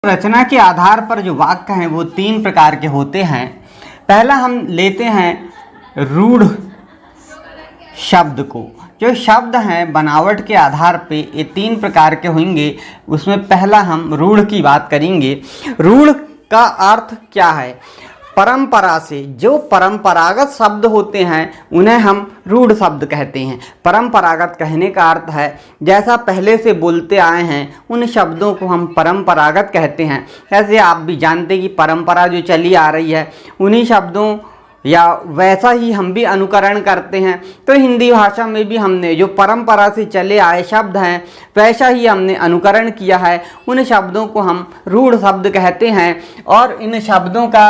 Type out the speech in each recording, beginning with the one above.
रचना के आधार पर जो वाक्य हैं वो तीन प्रकार के होते हैं। पहला हम लेते हैं रूढ़ शब्द को। जो शब्द हैं बनावट के आधार पे ये तीन प्रकार के होंगे। उसमें पहला हम रूढ़ की बात करेंगे। रूढ़ का अर्थ क्या है? परंपरा से जो परंपरागत शब्द होते हैं उन्हें हम रूढ़ शब्द कहते हैं। परंपरागत कहने का अर्थ है जैसा पहले से बोलते आए हैं उन शब्दों को हम परंपरागत कहते हैं। ऐसे आप भी जानते कि परंपरा जो चली आ रही है उन्हीं शब्दों या वैसा ही हम भी अनुकरण करते हैं। तो हिंदी भाषा में भी हमने जो परंपरा से चले आए शब्द हैं वैसा ही हमने अनुकरण किया है। उन शब्दों को हम रूढ़ शब्द कहते हैं और इन शब्दों का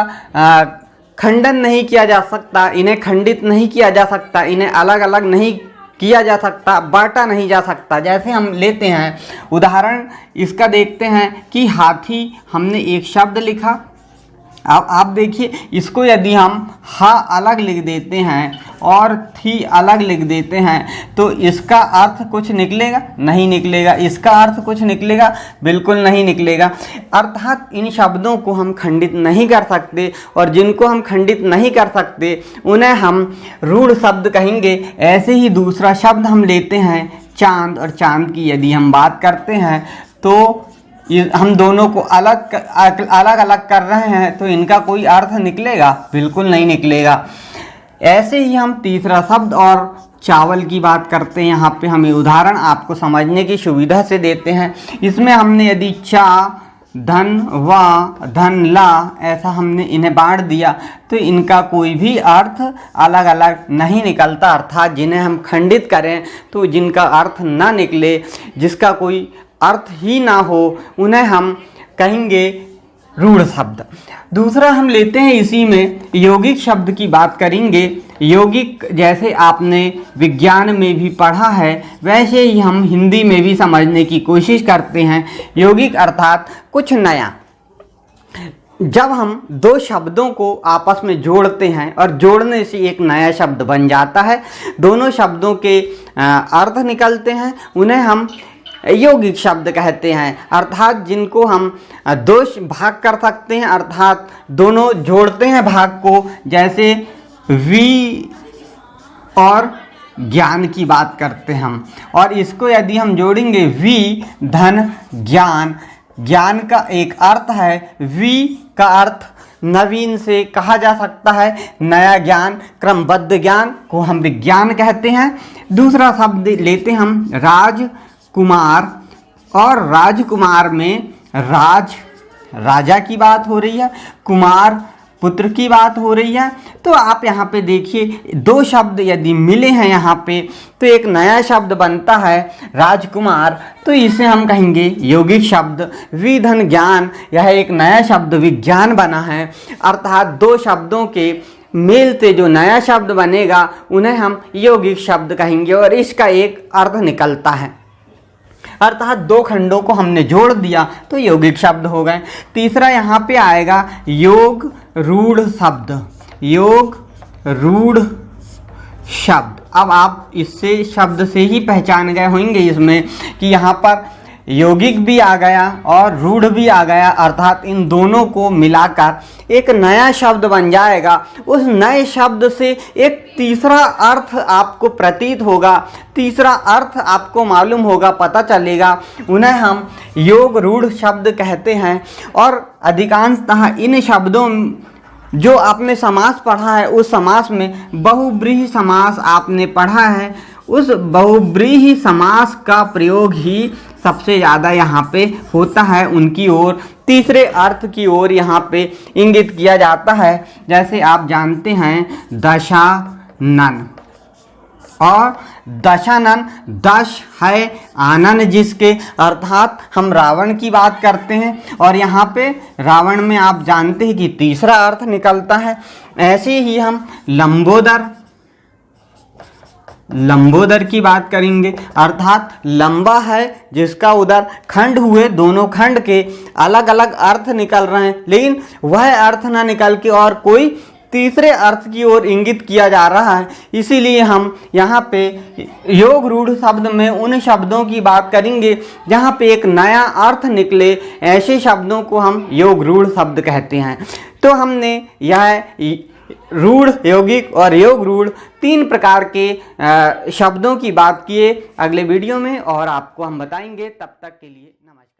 खंडन नहीं किया जा सकता, इन्हें खंडित नहीं किया जा सकता, इन्हें अलग अलग नहीं किया जा सकता, बांटा नहीं जा सकता। जैसे हम लेते हैं उदाहरण इसका देखते हैं कि हाथी हमने एक शब्द लिखा। अब आप देखिए इसको यदि हम हा अलग लिख देते हैं और थी अलग लिख देते हैं तो इसका अर्थ कुछ निकलेगा? नहीं निकलेगा। इसका अर्थ कुछ निकलेगा? बिल्कुल नहीं निकलेगा। अर्थात इन शब्दों को हम खंडित नहीं कर सकते और जिनको हम खंडित नहीं कर सकते उन्हें हम रूढ़ शब्द कहेंगे। ऐसे ही दूसरा शब्द हम लेते हैं चांद, और चांद की यदि हम बात करते हैं तो हम दोनों को अलग अलग कर रहे हैं तो इनका कोई अर्थ निकलेगा? बिल्कुल नहीं निकलेगा। ऐसे ही हम तीसरा शब्द और चावल की बात करते हैं। यहाँ पे हमें उदाहरण आपको समझने की सुविधा से देते हैं। इसमें हमने यदि चा, धन, वा, धन, ला ऐसा हमने इन्हें बांट दिया तो इनका कोई भी अर्थ अलग अलग नहीं निकलता। अर्थात जिन्हें हम खंडित करें तो जिनका अर्थ ना निकले, जिसका कोई अर्थ ही ना हो, उन्हें हम कहेंगे रूढ़ शब्द। दूसरा हम लेते हैं इसी में यौगिक शब्द की बात करेंगे। यौगिक जैसे आपने विज्ञान में भी पढ़ा है वैसे ही हम हिंदी में भी समझने की कोशिश करते हैं। यौगिक अर्थात कुछ नया। जब हम दो शब्दों को आपस में जोड़ते हैं और जोड़ने से एक नया शब्द बन जाता है, दोनों शब्दों के अर्थ निकलते हैं, उन्हें हम यौगिक शब्द कहते हैं। अर्थात जिनको हम दो भाग कर सकते हैं, अर्थात दोनों जोड़ते हैं भाग को। जैसे वी और ज्ञान की बात करते हैं हम, और इसको यदि हम जोड़ेंगे वी, धन, ज्ञान। ज्ञान का एक अर्थ है, वी का अर्थ नवीन से कहा जा सकता है, नया ज्ञान, क्रमबद्ध ज्ञान को हम विज्ञान कहते हैं। दूसरा शब्द लेते हम राजकुमार, और राजकुमार में राज राजा की बात हो रही है, कुमार पुत्र की बात हो रही है। तो आप यहाँ पे देखिए दो शब्द यदि मिले हैं यहाँ पे तो एक नया शब्द बनता है राजकुमार, तो इसे हम कहेंगे यौगिक शब्द। विधन ज्ञान, यह एक नया शब्द विज्ञान बना है। अर्थात दो शब्दों के मेल से जो नया शब्द बनेगा उन्हें हम यौगिक शब्द कहेंगे और इसका एक अर्थ निकलता है। अर्थात दो खंडों को हमने जोड़ दिया तो यौगिक शब्द हो गए। तीसरा यहाँ पे आएगा योग रूढ़ शब्द। योग रूढ़ शब्द। अब आप इससे शब्द से ही पहचान गए होंगे इसमें कि यहाँ पर यौगिक भी आ गया और रूढ़ भी आ गया। अर्थात इन दोनों को मिलाकर एक नया शब्द बन जाएगा। उस नए शब्द से एक तीसरा अर्थ आपको प्रतीत होगा, तीसरा अर्थ आपको मालूम होगा, पता चलेगा। उन्हें हम योग रूढ़ शब्द कहते हैं। और अधिकांशतः इन शब्दों जो आपने समास पढ़ा है उस समास में बहुब्रीहि समास आपने पढ़ा है, उस बहुब्रीहि समास का प्रयोग ही सबसे ज़्यादा यहाँ पे होता है। उनकी ओर तीसरे अर्थ की ओर यहाँ पे इंगित किया जाता है। जैसे आप जानते हैं दशानन, और दशानन दश है आनन जिसके, अर्थात हम रावण की बात करते हैं और यहाँ पे रावण में आप जानते हैं कि तीसरा अर्थ निकलता है। ऐसे ही हम लंबोदर की बात करेंगे। अर्थात लंबा है जिसका उधर खंड हुए, दोनों खंड के अलग अलग अर्थ निकल रहे हैं लेकिन वह अर्थ ना निकल के और कोई तीसरे अर्थ की ओर इंगित किया जा रहा है। इसीलिए हम यहाँ पे योग रूढ़ शब्द में उन शब्दों की बात करेंगे जहाँ पे एक नया अर्थ निकले, ऐसे शब्दों को हम योग रूढ़ शब्द कहते हैं। तो हमने यह रूढ़, यौगिक और योग रूढ़ 3 प्रकार के शब्दों की बात किए अगले वीडियो में और आपको हम बताएंगे। तब तक के लिए नमस्कार।